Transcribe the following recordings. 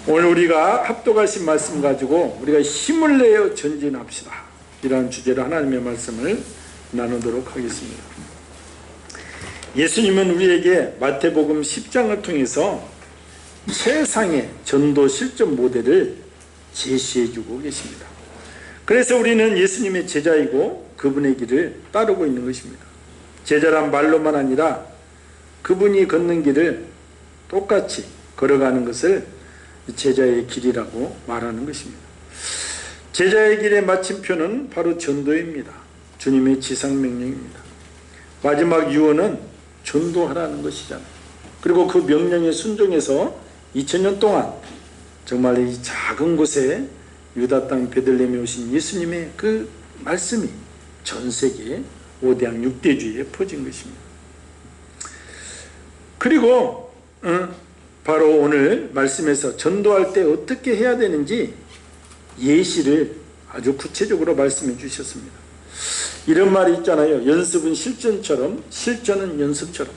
오늘 우리가 합독하신 말씀 가지고 우리가 힘을 내어 전진합시다, 이러한 주제로 하나님의 말씀을 나누도록 하겠습니다. 예수님은 우리에게 마태복음 10장을 통해서 최상의 전도 실전 모델을 제시해 주고 계십니다. 그래서 우리는 예수님의 제자이고 그분의 길을 따르고 있는 것입니다. 제자란 말로만 아니라 그분이 걷는 길을 똑같이 걸어가는 것을 제자의 길이라고 말하는 것입니다. 제자의 길의 마침표는 바로 전도입니다. 주님의 지상명령입니다. 마지막 유언은 전도하라는 것이잖아요. 그리고 그 명령에 순종해서 2000년 동안 정말 이 작은 곳에 유다 땅 베들레헴에 오신 예수님의 그 말씀이 전 세계 5대양 6대주의에 퍼진 것입니다. 그리고 바로 오늘 말씀에서 전도할 때 어떻게 해야 되는지 예시를 아주 구체적으로 말씀해 주셨습니다. 이런 말이 있잖아요. 연습은 실전처럼, 실전은 연습처럼.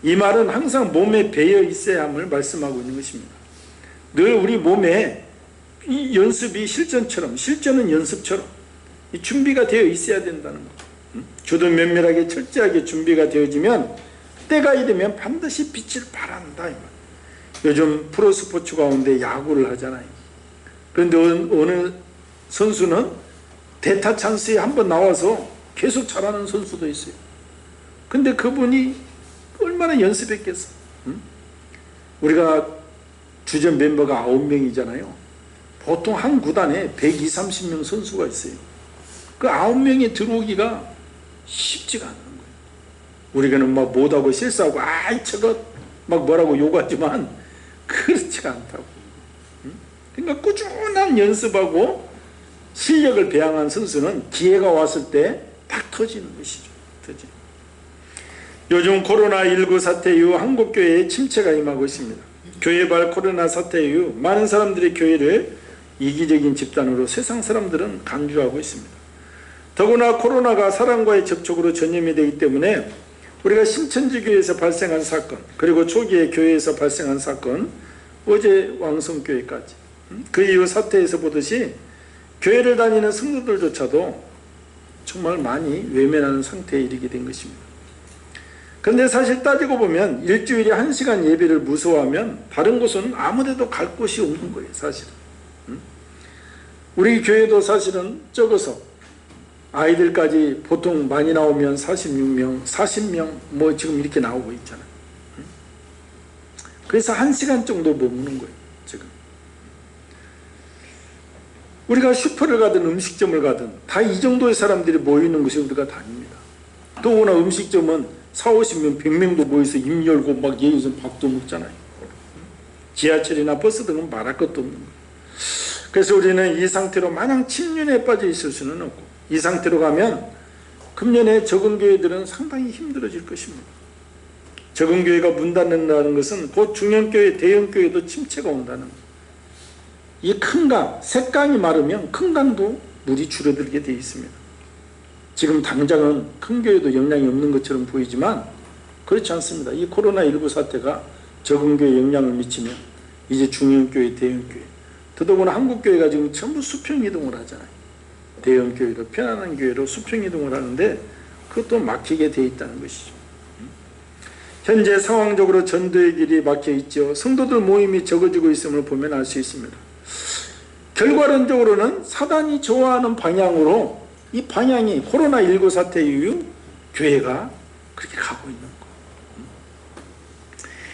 이 말은 항상 몸에 배어 있어야 함을 말씀하고 있는 것입니다. 늘 우리 몸에 이 연습이 실전처럼, 실전은 연습처럼 이 준비가 되어 있어야 된다는 것. 주도 면밀하게 철저하게 준비가 되어지면 때가 이르면 반드시 빛을 발한다, 이 말. 요즘 프로스포츠 가운데 야구를 하잖아요. 그런데 어느 선수는 대타 찬스에 한번 나와서 계속 잘하는 선수도 있어요. 근데 그분이 얼마나 연습했겠어. 우리가 주전 멤버가 9명이잖아요. 보통 한 구단에 120, 30명 선수가 있어요. 그 9명이 들어오기가 쉽지가 않은 거예요. 우리가는 막 못하고 실수하고 아이 저거 막 뭐라고 욕하지만 그렇지가 않다고. 그러니까 꾸준한 연습하고 실력을 배양한 선수는 기회가 왔을 때 탁 터지는 것이죠. 터지. 요즘 코로나19 사태 이후 한국교회에 침체가 임하고 있습니다. 교회발 코로나 사태 이후 많은 사람들이 교회를 이기적인 집단으로 세상 사람들은 간주하고 있습니다. 더구나 코로나가 사람과의 접촉으로 전염이 되기 때문에 우리가 신천지교회에서 발생한 사건, 그리고 초기에 교회에서 발생한 사건, 어제 왕성교회까지, 그 이후 사태에서 보듯이 교회를 다니는 성도들조차도 정말 많이 외면하는 상태에 이르게 된 것입니다. 그런데 사실 따지고 보면 일주일에 1시간 예배를 무서워하면 다른 곳은 아무데도 갈 곳이 없는 거예요, 사실은. 우리 교회도 사실은 적어서 아이들까지 보통 많이 나오면 46명, 40명 뭐 지금 이렇게 나오고 있잖아요. 그래서 1시간 정도 머무는 거예요, 지금. 우리가 슈퍼를 가든 음식점을 가든 다 이 정도의 사람들이 모이는 곳에 우리가 다닙니다. 더구나 음식점은 40, 50명, 100명도 모여서 입 열고 막 예의서 밥도 먹잖아요. 지하철이나 버스 등은 말할 것도 없는 거예요. 그래서 우리는 이 상태로 마냥 침륜에 빠져 있을 수는 없고, 이 상태로 가면 금년에 적은 교회들은 상당히 힘들어질 것입니다. 적은 교회가 문 닫는다는 것은 곧 중형교회, 대형교회도 침체가 온다는 거예요. 이 큰 강, 샛강이 마르면 큰 강도 물이 줄어들게 되어 있습니다. 지금 당장은 큰 교회도 영향이 없는 것처럼 보이지만 그렇지 않습니다. 이 코로나19 사태가 적은 교회에 영향을 미치면 이제 중형교회, 대형교회, 더더구나 한국교회가 지금 전부 수평이동을 하잖아요. 대형교회로, 편안한 교회로 수평이동을 하는데 그것도 막히게 되어 있다는 것이죠. 현재 상황적으로 전도의 길이 막혀 있죠. 성도들 모임이 적어지고 있음을 보면 알 수 있습니다. 결과론적으로는 사단이 좋아하는 방향으로 이 방향이 코로나19 사태 이후 교회가 그렇게 가고 있는 거.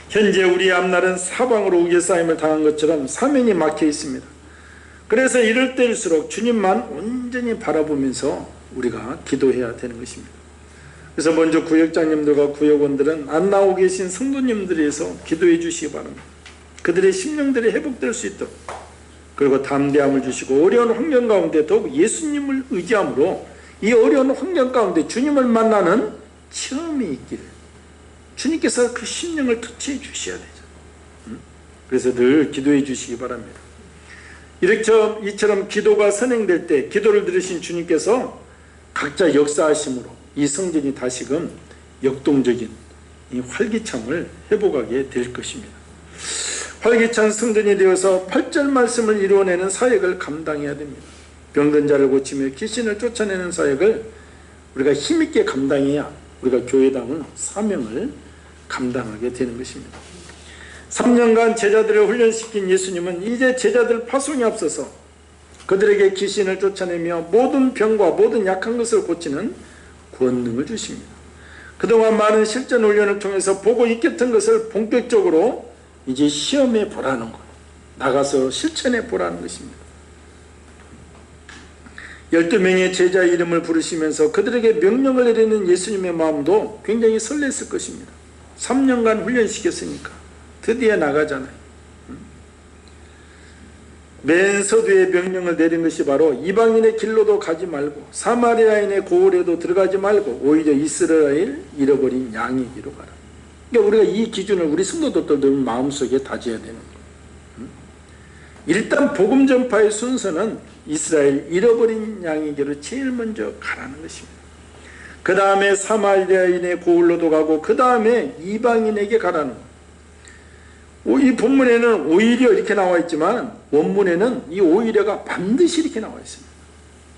현재 우리 앞날은 사방으로 우겨싸임을 당한 것처럼 사면이 막혀 있습니다. 그래서 이럴 때일수록 주님만 온전히 바라보면서 우리가 기도해야 되는 것입니다. 그래서 먼저 구역장님들과 구역원들은 안 나오고 계신 성도님들에 의해서 기도해 주시기 바랍니다. 그들의 심령들이 회복될 수 있도록, 그리고 담대함을 주시고 어려운 환경 가운데 더욱 예수님을 의지함으로 이 어려운 환경 가운데 주님을 만나는 체험이 있기를 주님께서 그 심령을 터치해 주셔야 되죠. 그래서 늘 기도해 주시기 바랍니다. 이처럼 기도가 선행될 때 기도를 들으신 주님께서 각자 역사하심으로 이 성전이 다시금 역동적인 이 활기참을 회복하게 될 것입니다. 활기찬 성전이 되어서 8절 말씀을 이루어내는 사역을 감당해야 됩니다. 병든 자를 고치며 귀신을 쫓아내는 사역을 우리가 힘있게 감당해야 우리가 교회당은 사명을 감당하게 되는 것입니다. 3년간 제자들을 훈련시킨 예수님은 이제 제자들 파송이 앞서서 그들에게 귀신을 쫓아내며 모든 병과 모든 약한 것을 고치는 권능을 주십니다. 그동안 많은 실전 훈련을 통해서 보고 익혔던 것을 본격적으로 이제 시험해 보라는 것, 나가서 실천해 보라는 것입니다. 12명의 제자 이름을 부르시면서 그들에게 명령을 내리는 예수님의 마음도 굉장히 설렜을 것입니다. 3년간 훈련시켰으니까 드디어 나가잖아요. 맨 서두에 명령을 내린 것이 바로 이방인의 길로도 가지 말고 사마리아인의 고을에도 들어가지 말고 오히려 이스라엘 잃어버린 양의 길로 가라. 그러니까 우리가 이 기준을 우리 성도들도 마음속에 다져야 되는 거예요. 일단 복음 전파의 순서는 이스라엘 잃어버린 양의 길로 제일 먼저 가라는 것입니다. 그 다음에 사마리아인의 고을로도 가고 그 다음에 이방인에게 가라는 거예요. 이 본문에는 오히려 이렇게 나와 있지만 원문에는 이 오히려가 반드시 이렇게 나와 있습니다.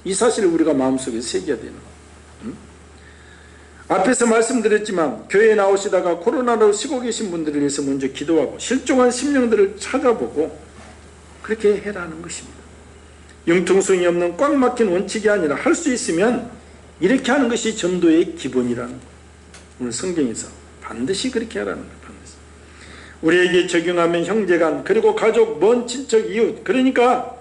이 사실을 우리가 마음속에 새겨야 되는 거예요. 앞에서 말씀드렸지만 교회에 나오시다가 코로나로 쉬고 계신 분들을 위해서 먼저 기도하고 실종한 심령들을 찾아보고 그렇게 해라는 것입니다. 융통성이 없는 꽉 막힌 원칙이 아니라 할 수 있으면 이렇게 하는 것이 전도의 기본이라는 거예요. 오늘 성경에서 반드시 그렇게 하라는 거예요. 반드시. 우리에게 적용하면 형제간 그리고 가족, 먼 친척, 이웃, 그러니까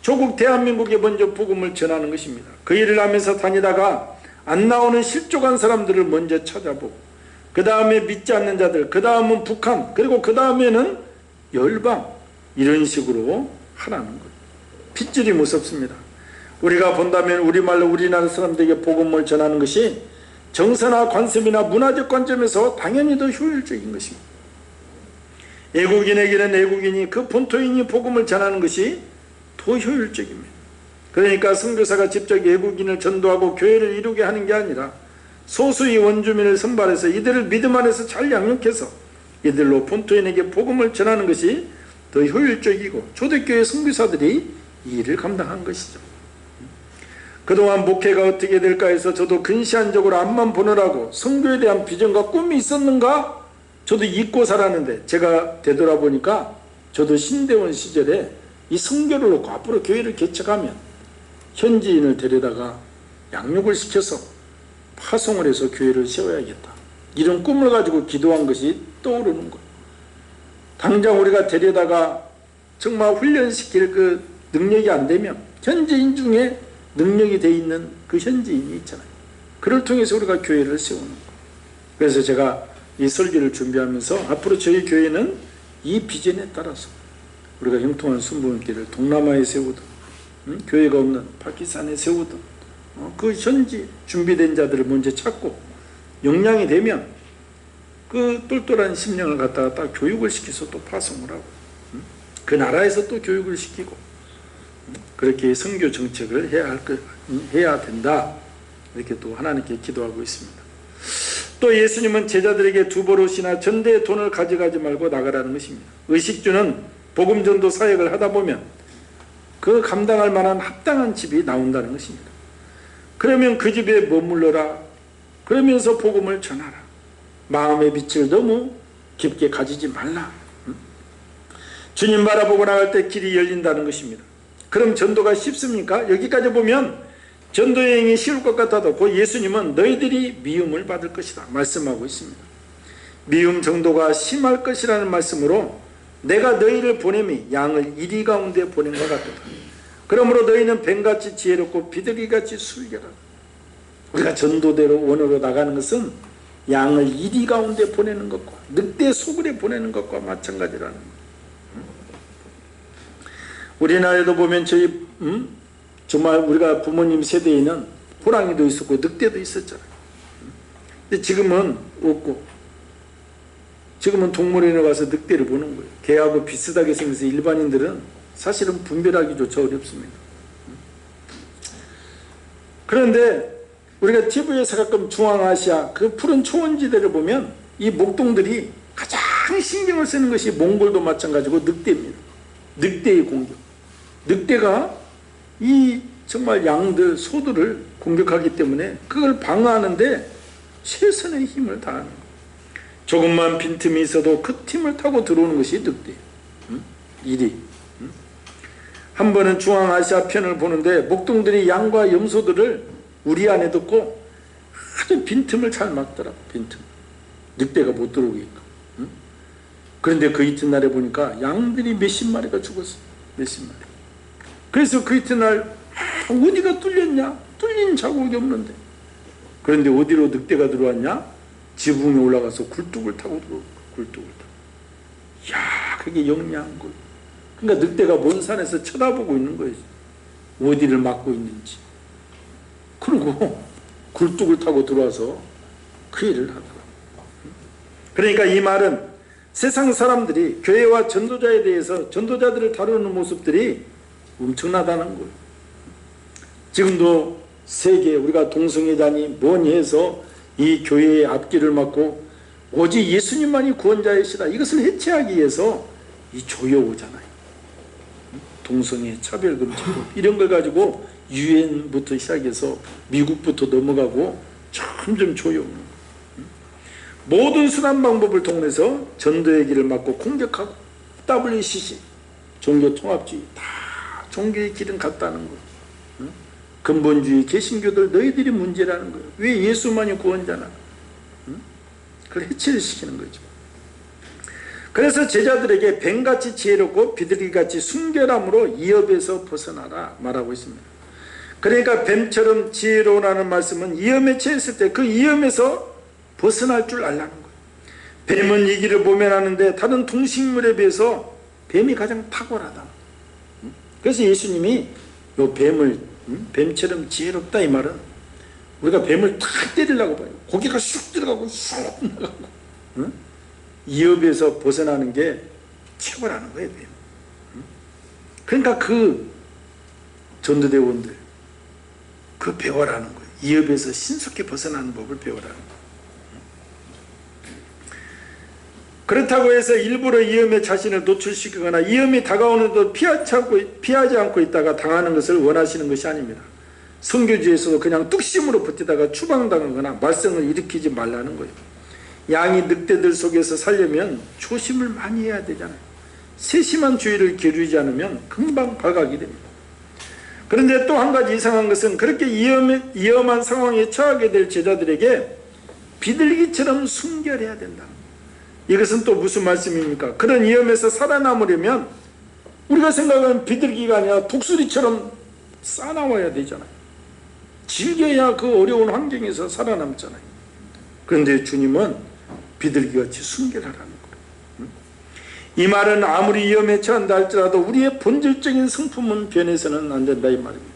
조국 대한민국에 먼저 복음을 전하는 것입니다. 그 일을 하면서 다니다가 안 나오는 실족한 사람들을 먼저 찾아보고 그 다음에 믿지 않는 자들, 그 다음은 북한, 그리고 그 다음에는 열방, 이런 식으로 하라는 거예요. 핏줄이 무섭습니다. 우리가 본다면 우리말로 우리나라 사람들에게 복음을 전하는 것이 정서나 관습이나 문화적 관점에서 당연히 더 효율적인 것입니다. 애국인에게는 애국인이 그 본토인이 복음을 전하는 것이 더 효율적입니다. 그러니까 선교사가 직접 애국인을 전도하고 교회를 이루게 하는 게 아니라 소수의 원주민을 선발해서 이들을 믿음 안에서 잘 양육해서 이들로 본토인에게 복음을 전하는 것이 더 효율적이고 초대교회 선교사들이 이 일을 감당한 것이죠. 그동안 목회가 어떻게 될까 해서 저도 근시안적으로 앞만 보느라고 선교에 대한 비전과 꿈이 있었는가? 저도 잊고 살았는데 제가 되돌아보니까 저도 신대원 시절에 이 선교를 놓고 앞으로 교회를 개척하면 현지인을 데려다가 양육을 시켜서 파송을 해서 교회를 세워야겠다. 이런 꿈을 가지고 기도한 것이 떠오르는 거예요. 당장 우리가 데려다가 정말 훈련시킬 그 능력이 안 되면 현지인 중에 능력이 돼 있는 그 현지인이 있잖아요. 그를 통해서 우리가 교회를 세우는 거예요. 그래서 제가 이 설교를 준비하면서 앞으로 저희 교회는 이 비전에 따라서 우리가 형통한 순복음교회를 동남아에 세우든 교회가 없는 파키스탄에 세우든 그 현지 준비된 자들을 먼저 찾고 역량이 되면 그 똘똘한 심령을 갖다가 딱 교육을 시켜서 또 파송을 하고 그 나라에서 또 교육을 시키고 그렇게 선교 정책을 해야 된다. 이렇게 또 하나님께 기도하고 있습니다. 또 예수님은 제자들에게 두 버릇이나 전대의 돈을 가져가지 말고 나가라는 것입니다. 의식주는 복음 전도 사역을 하다 보면 그 감당할 만한 합당한 집이 나온다는 것입니다. 그러면 그 집에 머물러라. 그러면서 복음을 전하라. 마음의 빛을 너무 깊게 가지지 말라. 주님 바라보고 나갈 때 길이 열린다는 것입니다. 그럼 전도가 쉽습니까? 여기까지 보면 전도 여행이 쉬울 것 같아도 그 예수님은 너희들이 미움을 받을 것이다 말씀하고 있습니다. 미움 정도가 심할 것이라는 말씀으로 내가 너희를 보냄이 양을 이리 가운데 보낸 것 같다. 그러므로 너희는 뱀같이 지혜롭고 비둘기같이 순결하다. 우리가 전도대로 원으로 나가는 것은 양을 이리 가운데 보내는 것과 늑대 소굴에 보내는 것과 마찬가지라는 거예요. 우리나라에도 보면 저희 정말 우리가 부모님 세대에는 호랑이도 있었고 늑대도 있었잖아요. 근데 지금은 없고 지금은 동물원에 가서 늑대를 보는 거예요. 개하고 비슷하게 생겨서 일반인들은 사실은 분별하기조차 어렵습니다. 그런데 우리가 TV에서 가끔 중앙아시아 그 푸른 초원지대를 보면 이 목동들이 가장 가장 신경을 쓰는 것이 몽골도 마찬가지고 늑대입니다. 늑대의 공격. 늑대가 이 정말 양들, 소들을 공격하기 때문에 그걸 방어하는데 최선의 힘을 다하는 거예요. 조금만 빈틈이 있어도 그 틈을 타고 들어오는 것이 늑대예요. 일이. 한 번은 중앙아시아 편을 보는데 목동들이 양과 염소들을 우리 안에 듣고 아주 빈틈을 잘 막더라고. 빈틈. 늑대가 못 들어오게끔. 그런데 그 이튿날에 보니까 양들이 몇십 마리가 죽었어요. 몇십 마리. 그래서 그 이튿날 어디가 뚫렸냐? 뚫린 자국이 없는데. 그런데 어디로 늑대가 들어왔냐? 지붕에 올라가서 굴뚝을 타고 들어오고, 굴뚝을 타고. 이야, 그게 영리한 거예요. 그러니까 늑대가 먼 산에서 쳐다보고 있는 거예요. 어디를 막고 있는지. 그리고 굴뚝을 타고 들어와서 그 일을 하더라고요. 그러니까 이 말은 세상 사람들이 교회와 전도자에 대해서 전도자들을 다루는 모습들이 엄청나다는 거예요. 지금도 세계 우리가 동성애자니 뭐니 해서 이 교회의 앞길을 막고 오직 예수님만이 구원자이시다 이것을 해체하기 위해서 이 조여오잖아요. 동성애 차별금지법 이런 걸 가지고 유엔부터 시작해서 미국부터 넘어가고 점점 조여오는 거예요. 모든 수단 방법을 통해서 전도의 길을 막고 공격하고 WCC 종교통합주의 다 종교의 길은 같다는 거예요. 근본주의 개신교들 너희들이 문제라는 거예요. 왜 예수만이 구원자나? 그걸 해체를 시키는 거죠. 그래서 제자들에게 뱀같이 지혜롭고 비둘기같이 순결함으로 위협에서 벗어나라 말하고 있습니다. 그러니까 뱀처럼 지혜로우라는 말씀은 위험에 처했을 때 그 위험에서 벗어날 줄 알라는 거예요. 뱀은 이 길을 모면하는데 다른 동식물에 비해서 뱀이 가장 탁월하다. 그래서 예수님이 요 뱀을 뱀처럼 지혜롭다 이 말은 우리가 뱀을 탁 때리려고 봐요. 고개가 쑥 들어가고 쑥 나가고 위협에서 벗어나는 게 최고라는 거예요. 뱀. 그러니까 그 전도대원들 그 배워라는 거예요. 위협에서 신속히 벗어나는 법을 배워라는 거예요. 그렇다고 해서 일부러 위험에 자신을 노출시키거나 위험이 다가오는데도 피하지 않고 있다가 당하는 것을 원하시는 것이 아닙니다. 선교지에서도 그냥 뚝심으로 버티다가 추방당하거나 말썽을 일으키지 말라는 거예요. 양이 늑대들 속에서 살려면 조심을 많이 해야 되잖아요. 세심한 주의를 기울이지 않으면 금방 발각이 됩니다. 그런데 또 한 가지 이상한 것은 그렇게 위험한 상황에 처하게 될 제자들에게 비둘기처럼 순결해야 된다. 이것은 또 무슨 말씀입니까? 그런 위험에서 살아남으려면 우리가 생각하는 비둘기가 아니라 독수리처럼 싸나와야 되잖아요. 즐겨야 그 어려운 환경에서 살아남잖아요. 그런데 주님은 비둘기같이 순결하라는 거예요. 이 말은 아무리 위험에 처한다 할지라도 우리의 본질적인 성품은 변해서는 안 된다 이 말입니다.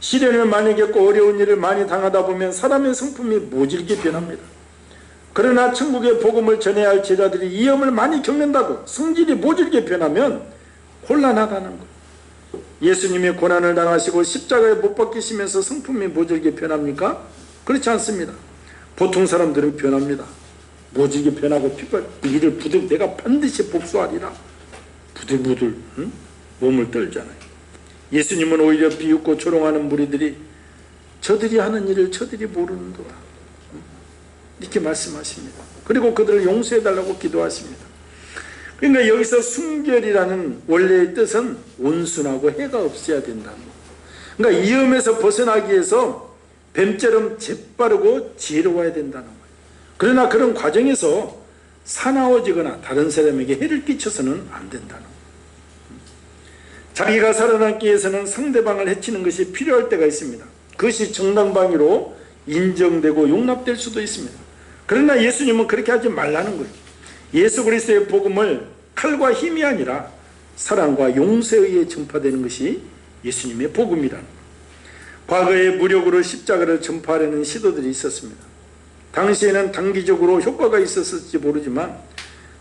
시련을 많이 겪고 어려운 일을 많이 당하다 보면 사람의 성품이 모질게 변합니다. 그러나 천국의 복음을 전해야 할 제자들이 위험을 많이 겪는다고 성질이 모질게 변하면 곤란하다는 거예요. 예수님이 고난을 당하시고 십자가에 못 박히시면서 성품이 모질게 변합니까? 그렇지 않습니다. 보통 사람들은 변합니다. 모질게 변하고 이를 부들 내가 반드시 복수하리라 부들부들 몸을 떨잖아요. 예수님은 오히려 비웃고 조롱하는 무리들이 저들이 하는 일을 저들이 모르는도다 이렇게 말씀하십니다. 그리고 그들을 용서해달라고 기도하십니다. 그러니까 여기서 순결이라는 원래의 뜻은 온순하고 해가 없어야 된다는 거예요. 그러니까 위험에서 벗어나기 위해서 뱀처럼 재빠르고 지혜로워야 된다는 거예요. 그러나 그런 과정에서 사나워지거나 다른 사람에게 해를 끼쳐서는 안 된다는 거예요. 자기가 살아남기 위해서는 상대방을 해치는 것이 필요할 때가 있습니다. 그것이 정당방위로 인정되고 용납될 수도 있습니다. 그러나 예수님은 그렇게 하지 말라는 거예요. 예수 그리스도의 복음을 칼과 힘이 아니라 사랑과 용서에 의해 전파되는 것이 예수님의 복음이라는 거예요. 과거에 무력으로 십자가를 전파하려는 시도들이 있었습니다. 당시에는 단기적으로 효과가 있었을지 모르지만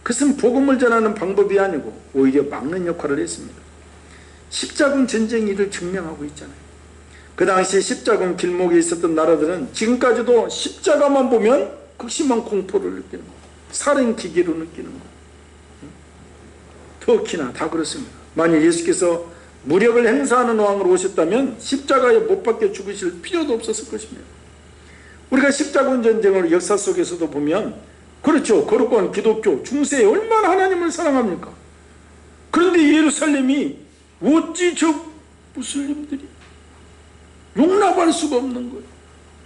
그것은 복음을 전하는 방법이 아니고 오히려 막는 역할을 했습니다. 십자군 전쟁이 이를 증명하고 있잖아요. 그 당시 십자군 길목에 있었던 나라들은 지금까지도 십자가만 보면 극심한 공포를 느끼는 거예요. 살인 기계로 느끼는 거예요. 터키나 다 그렇습니다. 만약 예수께서 무력을 행사하는 왕으로 오셨다면 십자가에 못 박혀 죽으실 필요도 없었을 것입니다. 우리가 십자군 전쟁을 역사 속에서도 보면 그렇죠. 거룩한 기독교 중세에 얼마나 하나님을 사랑합니까? 그런데 예루살렘이 어찌 저 무슬림들이 용납할 수가 없는 거예요.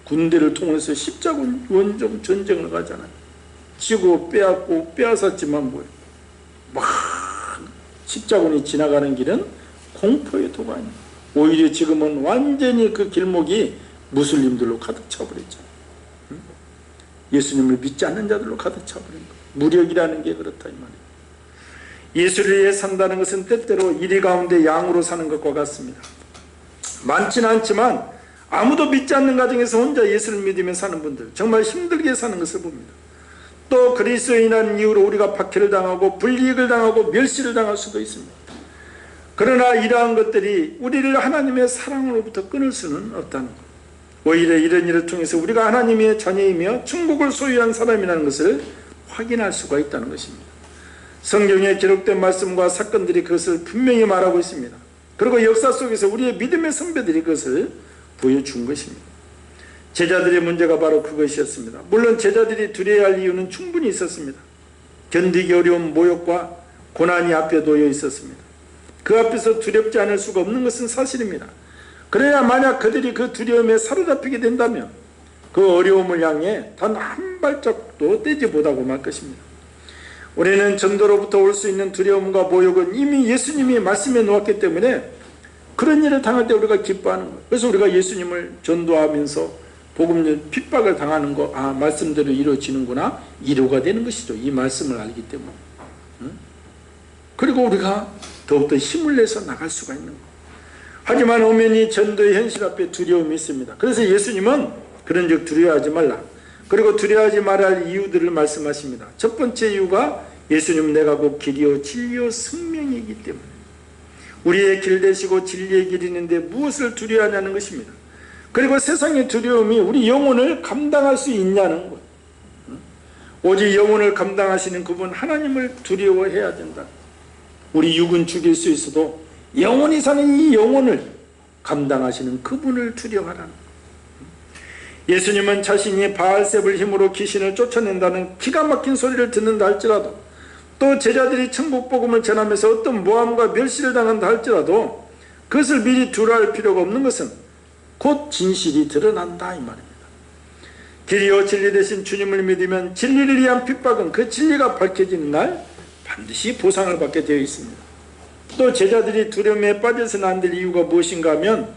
군대를 통해서 십자군 원정 전쟁을 가잖아요. 지고 빼앗고 빼앗았지만 뭐예요? 막 십자군이 지나가는 길은 공포의 도가니. 오히려 지금은 완전히 그 길목이 무슬림들로 가득 차버렸죠. 예수님을 믿지 않는 자들로 가득 차버린 거예요. 무력이라는 게 그렇다 이 말이에요. 예수를 위해 산다는 것은 때때로 이리 가운데 양으로 사는 것과 같습니다. 많지는 않지만 아무도 믿지 않는 가정에서 혼자 예수를 믿으며 사는 분들 정말 힘들게 사는 것을 봅니다. 또 그리스도인이라는 이유로 우리가 박해를 당하고 불이익을 당하고 멸시를 당할 수도 있습니다. 그러나 이러한 것들이 우리를 하나님의 사랑으로부터 끊을 수는 없다는 것. 오히려 이런 일을 통해서 우리가 하나님의 자녀이며 천국을 소유한 사람이라는 것을 확인할 수가 있다는 것입니다. 성경에 기록된 말씀과 사건들이 그것을 분명히 말하고 있습니다. 그리고 역사 속에서 우리의 믿음의 선배들이 그것을 보여준 것입니다. 제자들의 문제가 바로 그것이었습니다. 물론 제자들이 두려워할 이유는 충분히 있었습니다. 견디기 어려운 모욕과 고난이 앞에 놓여 있었습니다. 그 앞에서 두렵지 않을 수가 없는 것은 사실입니다. 그래야 만약 그들이 그 두려움에 사로잡히게 된다면 그 어려움을 향해 단 한 발짝도 떼지 못하고 말 것입니다. 우리는 전도로부터 올 수 있는 두려움과 모욕은 이미 예수님이 말씀해 놓았기 때문에 그런 일을 당할 때 우리가 기뻐하는 거예요. 그래서 우리가 예수님을 전도하면서 복음 핍박을 당하는 거, 아, 말씀대로 이루어지는구나, 이루가 되는 것이죠. 이 말씀을 알기 때문에. 그리고 우리가 더욱더 힘을 내서 나갈 수가 있는 거예요. 하지만 엄연히 전도의 현실 앞에 두려움이 있습니다. 그래서 예수님은 그런 적 두려워하지 말라. 그리고 두려워하지 말아야 할 이유들을 말씀하십니다. 첫 번째 이유가 예수님 내가 곧 길이요 진리요 생명이기 때문에 우리의 길 되시고 진리의 길이 있는데 무엇을 두려워하냐는 것입니다. 그리고 세상의 두려움이 우리 영혼을 감당할 수 있냐는 것. 오직 영혼을 감당하시는 그분 하나님을 두려워해야 된다. 우리 육은 죽일 수 있어도 영원히 사는 이 영혼을 감당하시는 그분을 두려워하라는 것. 예수님은 자신이 바알셉을 힘으로 귀신을 쫓아낸다는 기가 막힌 소리를 듣는다 할지라도 또 제자들이 천국 복음을 전하면서 어떤 모함과 멸시를 당한다 할지라도 그것을 미리 두려워할 필요가 없는 것은 곧 진실이 드러난다 이 말입니다. 길이요 진리 되신 주님을 믿으면 진리를 위한 핍박은 그 진리가 밝혀지는 날 반드시 보상을 받게 되어 있습니다. 또 제자들이 두려움에 빠져서는 안 될 이유가 무엇인가 하면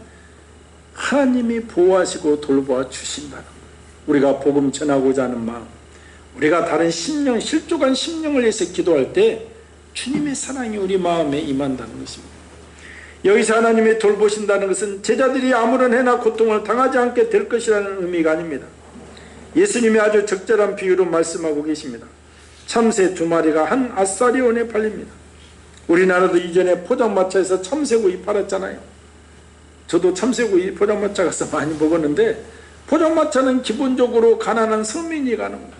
하나님이 보호하시고 돌보아 주신다는 거예요. 우리가 복음 전하고자 하는 마음, 우리가 다른 심령, 실족한 심령을 위해서 기도할 때 주님의 사랑이 우리 마음에 임한다는 것입니다. 여기서 하나님이 돌보신다는 것은 제자들이 아무런 해나 고통을 당하지 않게 될 것이라는 의미가 아닙니다. 예수님이 아주 적절한 비유로 말씀하고 계십니다. 참새 2마리가 한 아사리온에 팔립니다. 우리나라도 이전에 포장마차에서 참새구이 팔았잖아요. 저도 참새구이 포장마차 가서 많이 먹었는데 포장마차는 기본적으로 가난한 서민이 가는 거예요.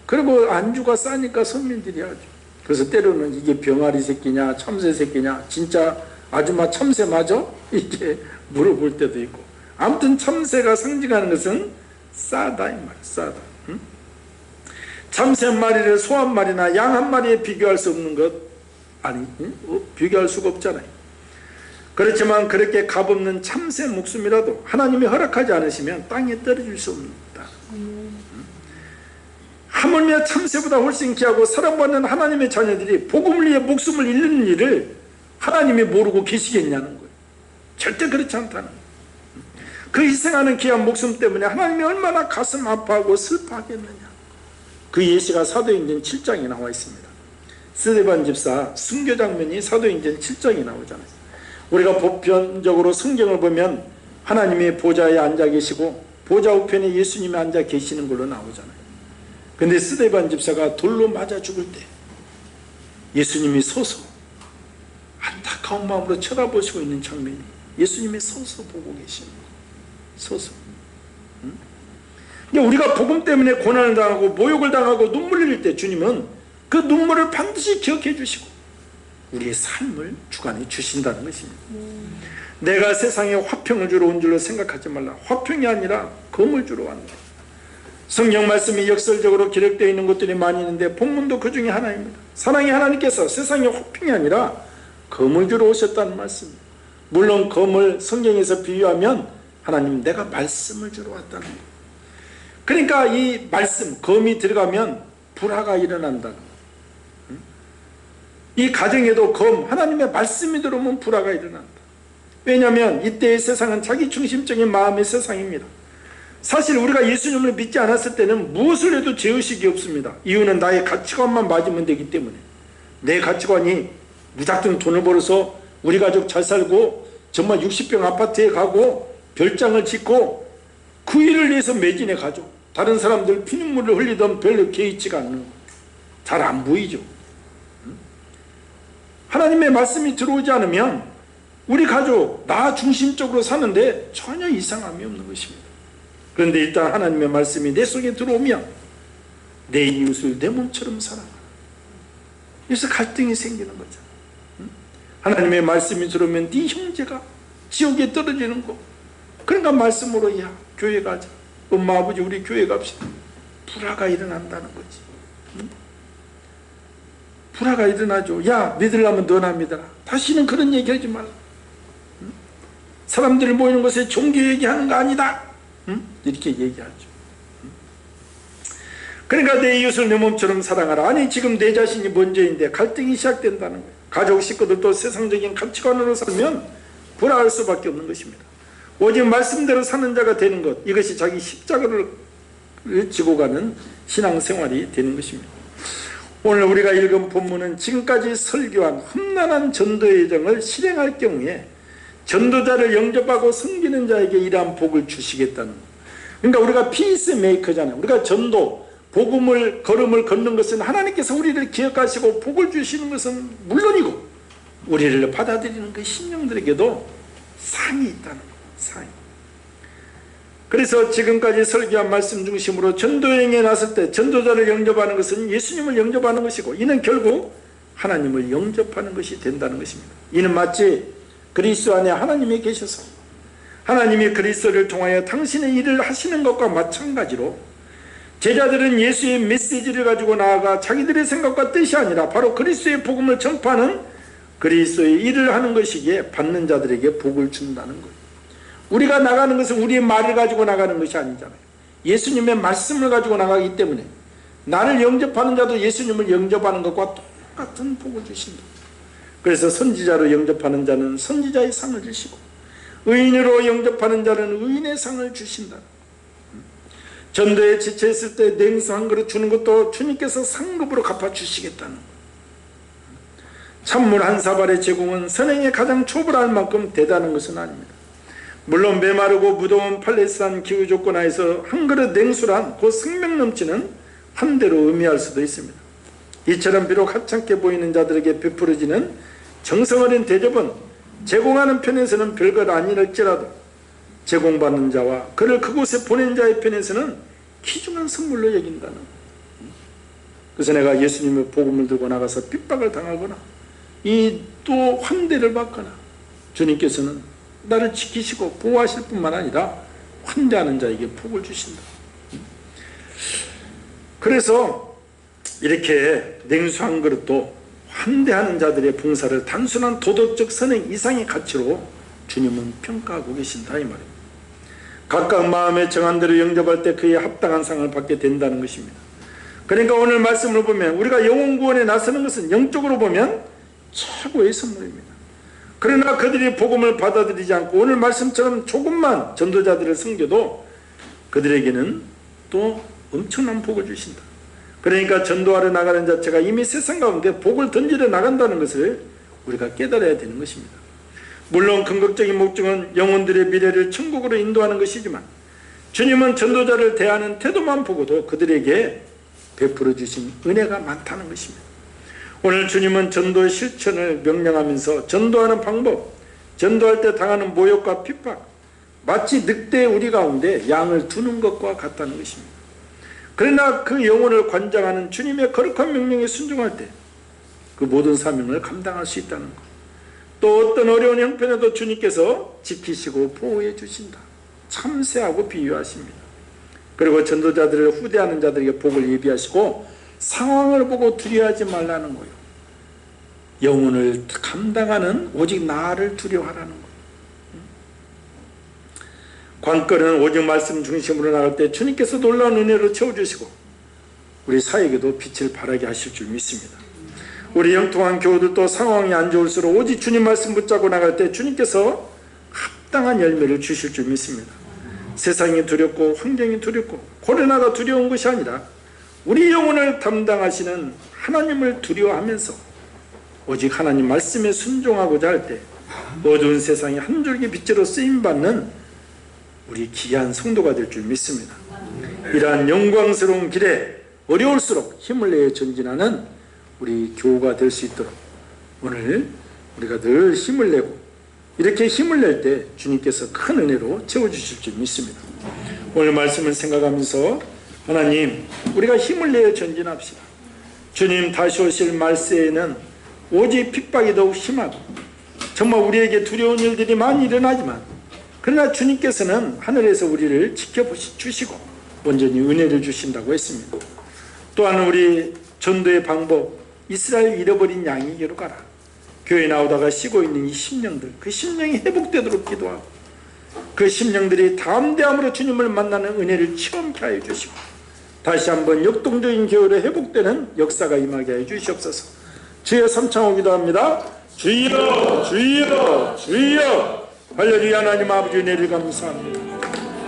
그리고 안주가 싸니까 서민들이 하죠. 그래서 때로는 이게 병아리 새끼냐 참새 새끼냐 진짜 아줌마 참새 맞아? 이렇게 물어볼 때도 있고. 아무튼 참새가 상징하는 것은 싸다 이 말이야. 싸다. 응? 참새 한 마리를 소 한 마리나 양 한 마리에 비교할 수 없는 것 아니 비교할 수가 없잖아요. 그렇지만 그렇게 값없는 참새 목숨이라도 하나님이 허락하지 않으시면 땅에 떨어질 수 없다. 하물며 참새보다 훨씬 귀하고 사랑받는 하나님의 자녀들이 복음을 위해 목숨을 잃는 일을 하나님이 모르고 계시겠냐는 거예요. 절대 그렇지 않다는 거예요. 그 희생하는 귀한 목숨 때문에 하나님이 얼마나 가슴 아파하고 슬퍼하겠느냐. 그 예시가 사도행전 7장에 나와 있습니다. 스데반 집사 순교 장면이 사도행전 7장에 나오잖아요. 우리가 보편적으로 성경을 보면 하나님이 보좌에 앉아 계시고 보좌 우편에 예수님이 앉아 계시는 걸로 나오잖아요. 근데 스데반 집사가 돌로 맞아 죽을 때 예수님이 서서 안타까운 마음으로 쳐다보시고 있는 장면이 예수님이 서서 보고 계시는 거예요. 서서. 근데 우리가 복음 때문에 고난을 당하고 모욕을 당하고 눈물 흘릴 때 주님은 그 눈물을 반드시 기억해 주시고 우리의 삶을 주관해 주신다는 것입니다. 내가 세상에 화평을 주러 온 줄로 생각하지 말라. 화평이 아니라 검을 주러 왔다. 성경 말씀이 역설적으로 기록되어 있는 것들이 많이 있는데 본문도 그 중에 하나입니다. 사랑의 하나님께서 세상에 화평이 아니라 검을 주러 오셨다는 말씀입니다. 물론 검을 성경에서 비유하면 하나님 내가 말씀을 주러 왔다는 거예요. 그러니까 이 말씀, 검이 들어가면 불화가 일어난다는 거예요. 이 가정에도 검, 하나님의 말씀이 들어오면 불화가 일어난다. 왜냐하면 이때의 세상은 자기 중심적인 마음의 세상입니다. 사실 우리가 예수님을 믿지 않았을 때는 무엇을 해도 죄의식이 없습니다. 이유는 나의 가치관만 맞으면 되기 때문에. 내 가치관이 무작정 돈을 벌어서 우리 가족 잘 살고 정말 60평 아파트에 가고 별장을 짓고 그 일을 위해서 매진해 가죠. 다른 사람들 피눈물을 흘리던 별로 개의치가 않는 거. 잘 안 보이죠. 하나님의 말씀이 들어오지 않으면 우리 가족 나 중심적으로 사는데 전혀 이상함이 없는 것입니다. 그런데 일단 하나님의 말씀이 내 속에 들어오면 내 이웃을 내 몸처럼 사랑하라. 그래서 갈등이 생기는 거죠. 하나님의 말씀이 들어오면 네 형제가 지옥에 떨어지는 거. 그러니까 말씀으로 야 교회 가자. 엄마 아버지 우리 교회 갑시다. 불화가 일어난다는 거지. 불화가 일어나죠. 야 믿으려면 너나 믿어라. 다시는 그런 얘기하지 말라. 사람들이 모이는 곳에 종교 얘기하는 거 아니다. 이렇게 얘기하죠. 그러니까 내 이웃을 내 몸처럼 사랑하라. 아니 지금 내 자신이 먼저인데 갈등이 시작된다는 거예요. 가족 식구들도 세상적인 가치관으로 살면 불화할 수밖에 없는 것입니다. 오직 말씀대로 사는 자가 되는 것, 이것이 자기 십자가를 지고 가는 신앙생활이 되는 것입니다. 오늘 우리가 읽은 본문은 지금까지 설교한 험난한 전도의 정을 실행할 경우에 전도자를 영접하고 섬기는 자에게 이러한 복을 주시겠다는 것. 그러니까 우리가 피스메이커잖아요. 우리가 전도, 복음을 걸음을 걷는 것은 하나님께서 우리를 기억하시고 복을 주시는 것은 물론이고 우리를 받아들이는 그 신령들에게도 상이 있다는 거예요. 상이. 그래서 지금까지 설교한 말씀 중심으로 전도여행에 나설 때 전도자를 영접하는 것은 예수님을 영접하는 것이고 이는 결국 하나님을 영접하는 것이 된다는 것입니다. 이는 마치 그리스도 안에 하나님이 계셔서 하나님이 그리스도를 통하여 당신의 일을 하시는 것과 마찬가지로 제자들은 예수의 메시지를 가지고 나아가 자기들의 생각과 뜻이 아니라 바로 그리스도의 복음을 전파하는 그리스도의 일을 하는 것이기에 받는 자들에게 복을 준다는 거예요. 우리가 나가는 것은 우리의 말을 가지고 나가는 것이 아니잖아요. 예수님의 말씀을 가지고 나가기 때문에 나를 영접하는 자도 예수님을 영접하는 것과 똑같은 복을 주신다. 그래서 선지자로 영접하는 자는 선지자의 상을 주시고 의인으로 영접하는 자는 의인의 상을 주신다. 전도에 지체했을 때 냉수 한 그릇 주는 것도 주님께서 상급으로 갚아주시겠다는 거예요. 찬물 한 사발의 제공은 선행에 가장 초월할 만큼 대단한 것은 아닙니다. 물론 메마르고 무더운 팔레스타인 기후 조건 하에서 한 그릇 냉수란 곧 생명 넘치는 한 대로 의미할 수도 있습니다. 이처럼 비록 하찮게 보이는 자들에게 베풀어지는 정성 어린 대접은 제공하는 편에서는 별것 아니랄지라도 제공받는 자와 그를 그곳에 보낸 자의 편에서는 귀중한 선물로 여긴다는. 그래서 내가 예수님의 복음을 들고 나가서 핍박을 당하거나 이 또 환대를 받거나 주님께서는 나를 지키시고 보호하실 뿐만 아니라 환대하는 자에게 복을 주신다. 그래서 이렇게 냉수 한 그릇도 환대하는 자들의 봉사를 단순한 도덕적 선행 이상의 가치로 주님은 평가하고 계신다 이 말입니다. 각각 마음의 정한 대로 영접할 때 그에 합당한 상을 받게 된다는 것입니다. 그러니까 오늘 말씀을 보면 우리가 영혼 구원에 나서는 것은 영적으로 보면 최고의 선물입니다. 그러나 그들이 복음을 받아들이지 않고 오늘 말씀처럼 조금만 전도자들을 섬겨도 그들에게는 또 엄청난 복을 주신다. 그러니까 전도하러 나가는 자체가 이미 세상 가운데 복을 던지러 나간다는 것을 우리가 깨달아야 되는 것입니다. 물론 궁극적인 목적은 영혼들의 미래를 천국으로 인도하는 것이지만 주님은 전도자를 대하는 태도만 보고도 그들에게 베풀어 주신 은혜가 많다는 것입니다. 오늘 주님은 전도의 실천을 명령하면서 전도하는 방법, 전도할 때 당하는 모욕과 핍박, 마치 늑대의 우리 가운데 양을 두는 것과 같다는 것입니다. 그러나 그 영혼을 관장하는 주님의 거룩한 명령에 순종할 때 그 모든 사명을 감당할 수 있다는 것. 또 어떤 어려운 형편에도 주님께서 지키시고 보호해 주신다. 참새하고 비유하십니다. 그리고 전도자들을 후대하는 자들에게 복을 예비하시고 상황을 보고 두려워하지 말라는 거예요. 영혼을 감당하는 오직 나를 두려워하라는 거예요. 관건은 오직 말씀 중심으로 나갈 때 주님께서 놀라운 은혜로 채워주시고 우리 사역에도 빛을 발하게 하실 줄 믿습니다. 우리 영통한 교우들도 상황이 안 좋을수록 오직 주님 말씀 붙잡고 나갈 때 주님께서 합당한 열매를 주실 줄 믿습니다. 세상이 두렵고 환경이 두렵고 코로나가 두려운 것이 아니라 우리 영혼을 담당하시는 하나님을 두려워하면서 오직 하나님 말씀에 순종하고자 할 때 어두운 세상에 한 줄기 빛으로 쓰임받는 우리 귀한 성도가 될 줄 믿습니다. 이러한 영광스러운 길에 어려울수록 힘을 내어 전진하는 우리 교우가 될 수 있도록 오늘 우리가 늘 힘을 내고 이렇게 힘을 낼 때 주님께서 큰 은혜로 채워주실 줄 믿습니다. 오늘 말씀을 생각하면서 하나님, 우리가 힘을 내어 전진합시다. 주님 다시 오실 말세에는 오직 핍박이 더욱 심하고 정말 우리에게 두려운 일들이 많이 일어나지만 그러나 주님께서는 하늘에서 우리를 지켜주시고 온전히 은혜를 주신다고 했습니다. 또한 우리 전도의 방법, 이스라엘 잃어버린 양에게로 가라. 교회 나오다가 쉬고 있는 이 심령들, 그 심령이 회복되도록 기도하고 그 심령들이 담대함으로 주님을 만나는 은혜를 체험케 하여 주시고 다시 한번 역동적인 교회로 회복되는 역사가 임하게 하여 주시옵소서. 주여 삼창하고 기도합니다. 주여 주여 주여. 할렐루야. 하나님 아버지 은혜를 감사합니다.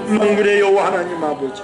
만군의 여호와 하나님 아버지,